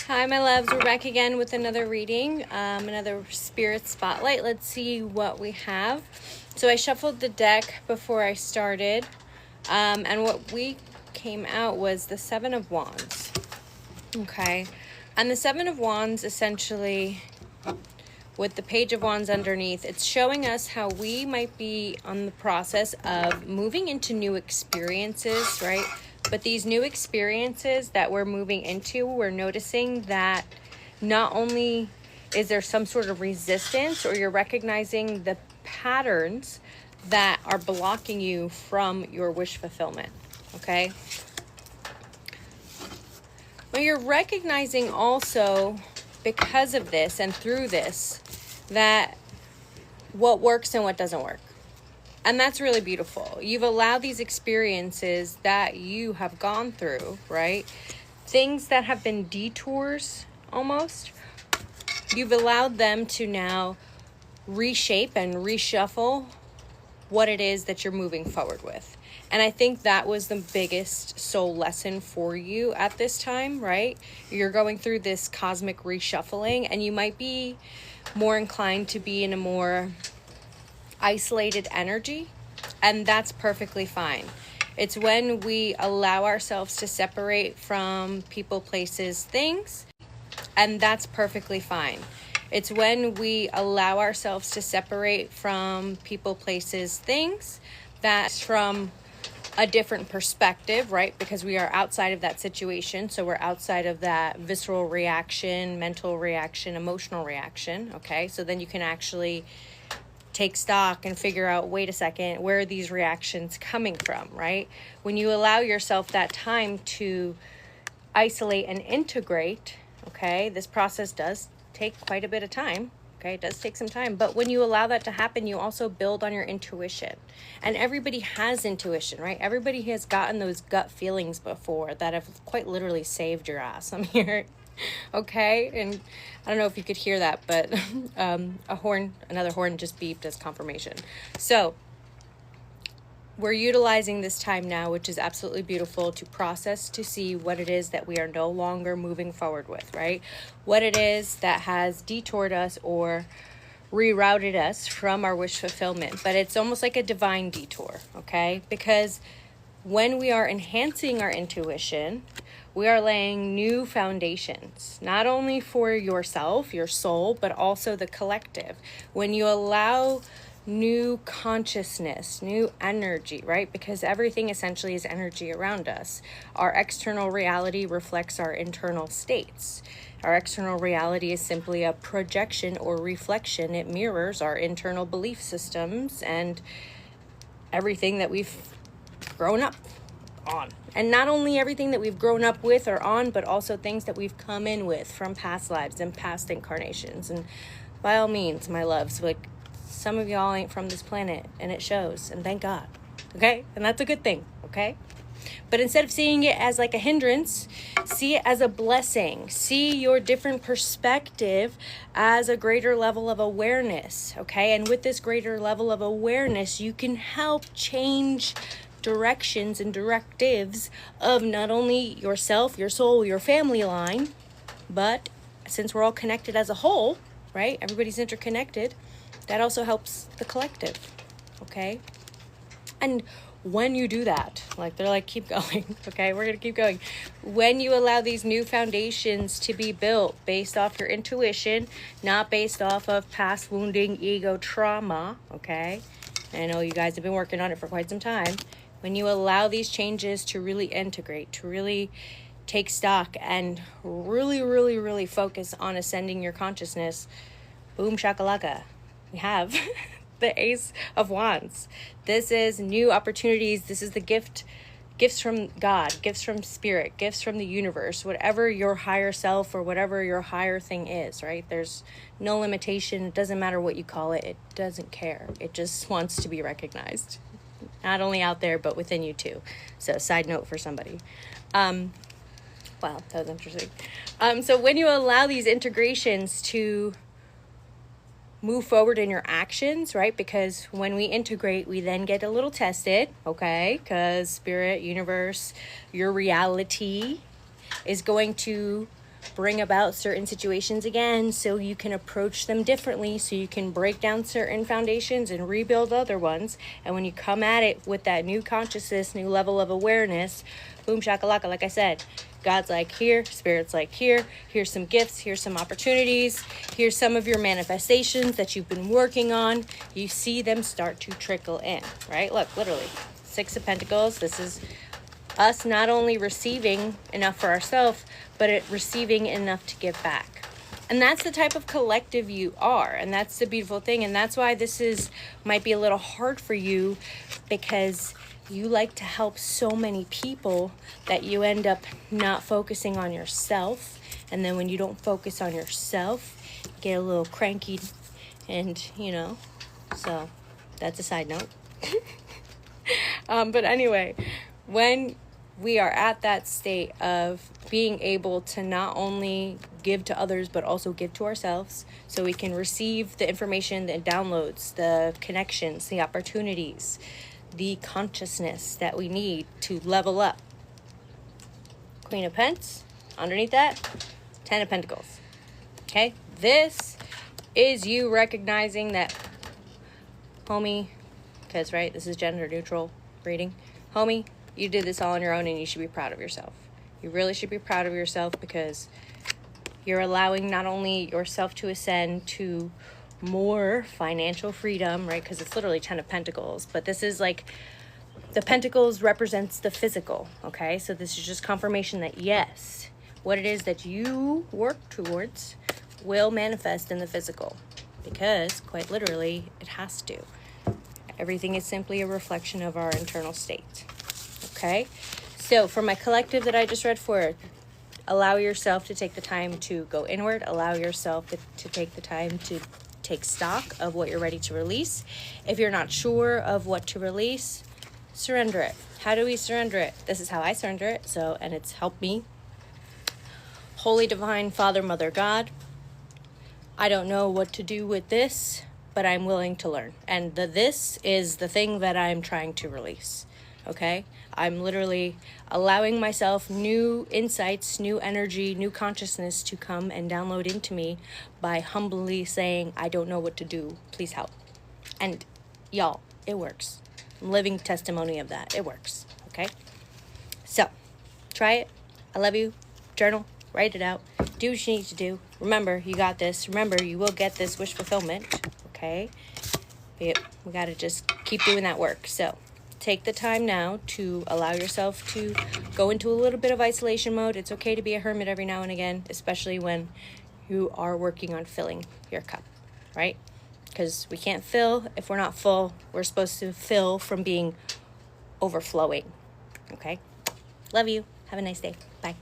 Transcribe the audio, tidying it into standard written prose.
Hi, my loves. We're back again with another reading, another spirit spotlight. Let's see what we have. So I shuffled the deck before I started, and what we came out was the Seven of Wands. Okay, and the Seven of Wands essentially, with the Page of Wands underneath, it's showing us how we might be on the process of moving into new experiences, right? But these new experiences that we're moving into, we're noticing that not only is there some sort of resistance, or you're recognizing the patterns that are blocking you from your wish fulfillment, okay? But you're recognizing also, because of this and through this, that what works and what doesn't work. And that's really beautiful. You've allowed these experiences that you have gone through, right? Things that have been detours almost. You've allowed them to now reshape and reshuffle what it is that you're moving forward with. And I think that was the biggest soul lesson for you at this time, right? You're going through this cosmic reshuffling, and you might be more inclined to be in a more isolated energy, and that's perfectly fine. It's when we allow ourselves to separate from people, places, things, and that's perfectly fine. It's when we allow ourselves to separate from people, places, things, that's from a different perspective, right? Because we are outside of that situation. So we're outside of that visceral reaction, mental reaction, emotional reaction, okay? So then you can actually take stock and figure out, wait a second, where are these reactions coming from, right? When you allow yourself that time to isolate and integrate, okay, this process does take quite a bit of time, okay? It does take some time, but when you allow that to happen, you also build on your intuition. And everybody has intuition, right? Everybody has gotten those gut feelings before that have quite literally saved your ass. I'm here. Okay, and I don't know if you could hear that, but another horn just beeped as confirmation. So we're utilizing this time now, which is absolutely beautiful, to process, to see what it is that we are no longer moving forward with, right? What it is that has detoured us or rerouted us from our wish fulfillment. But it's almost like a divine detour, okay? Because when we are enhancing our intuition, we are laying new foundations, not only for yourself, your soul, but also the collective. When you allow new consciousness, new energy, right? Because everything essentially is energy around us. Our external reality reflects our internal states. Our external reality is simply a projection or reflection. It mirrors our internal belief systems and everything that we've grown up on. And not only everything that we've grown up with or on, but also things that we've come in with from past lives and past incarnations. And by all means, my loves, like, some of y'all ain't from this planet, and it shows, and thank God, okay? And that's a good thing, okay? But instead of seeing it as like a hindrance, see it as a blessing. See your different perspective as a greater level of awareness, okay? And with this greater level of awareness, you can help change directions and directives of not only yourself, your soul, your family line, but since we're all connected as a whole, right? Everybody's interconnected. That also helps the collective, okay? And when you do that, like, they're like, keep going, okay? We're going to keep going. When you allow these new foundations to be built based off your intuition, not based off of past wounding, ego, trauma, okay? And I know you guys have been working on it for quite some time. When you allow these changes to really integrate, to really take stock and really, really, really focus on ascending your consciousness, boom shakalaka, we have the Ace of Wands. This is new opportunities. This is the gifts from God, gifts from spirit, gifts from the universe, whatever your higher self or whatever your higher thing is, right? There's no limitation. It doesn't matter what you call it. It doesn't care. It just wants to be recognized. Not only out there, but within you too. So side note for somebody. Wow, that was interesting. So when you allow these integrations to move forward in your actions, right? Because when we integrate, we then get a little tested, okay? Because spirit, universe, your reality is going to bring about certain situations again so you can approach them differently, so you can break down certain foundations and rebuild other ones. And when you come at it with that new consciousness, new level of awareness, boom shakalaka, like I said, God's like here, Spirit's like here, here's some gifts, here's some opportunities, here's some of your manifestations that you've been working on. You see them start to trickle in, right? Look, literally, 6 of Pentacles. This is us not only receiving enough for ourselves, but receiving enough to give back. And that's the type of collective you are. And that's the beautiful thing. And that's why this might be a little hard for you, because you like to help so many people that you end up not focusing on yourself. And then when you don't focus on yourself, you get a little cranky. And, so that's a side note. But anyway, when we are at that state of being able to not only give to others, but also give to ourselves, so we can receive the information, the downloads, the connections, the opportunities, the consciousness that we need to level up. Queen of Pentacles, underneath that, 10 of Pentacles. Okay, this is you recognizing that, homie, because, right, this is gender neutral reading. Homie, you did this all on your own, and you should be proud of yourself. You really should be proud of yourself, because you're allowing not only yourself to ascend to more financial freedom, right? Because it's literally 10 of Pentacles, but this is like the Pentacles represents the physical, okay? So this is just confirmation that yes, what it is that you work towards will manifest in the physical, because quite literally it has to. Everything is simply a reflection of our internal state. Okay, so for my collective that I just read for, allow yourself to take the time to go inward. Allow yourself to take the time to take stock of what you're ready to release. If you're not sure of what to release, surrender it. How do we surrender it? This is how I surrender it. And it's helped me. Holy Divine Father, Mother, God, I don't know what to do with this, but I'm willing to learn. And this is the thing that I'm trying to release. Okay, I'm literally allowing myself new insights, new energy, new consciousness to come and download into me by humbly saying, I don't know what to do. Please help. And y'all, it works. I'm living testimony of that. It works. Okay, so try it. I love you. Journal. Write it out. Do what you need to do. Remember, you got this. Remember, you will get this wish fulfillment. Okay, we got to just keep doing that work. So take the time now to allow yourself to go into a little bit of isolation mode. It's okay to be a hermit every now and again, especially when you are working on filling your cup, right? Because we can't fill if we're not full. We're supposed to fill from being overflowing, okay? Love you. Have a nice day. Bye.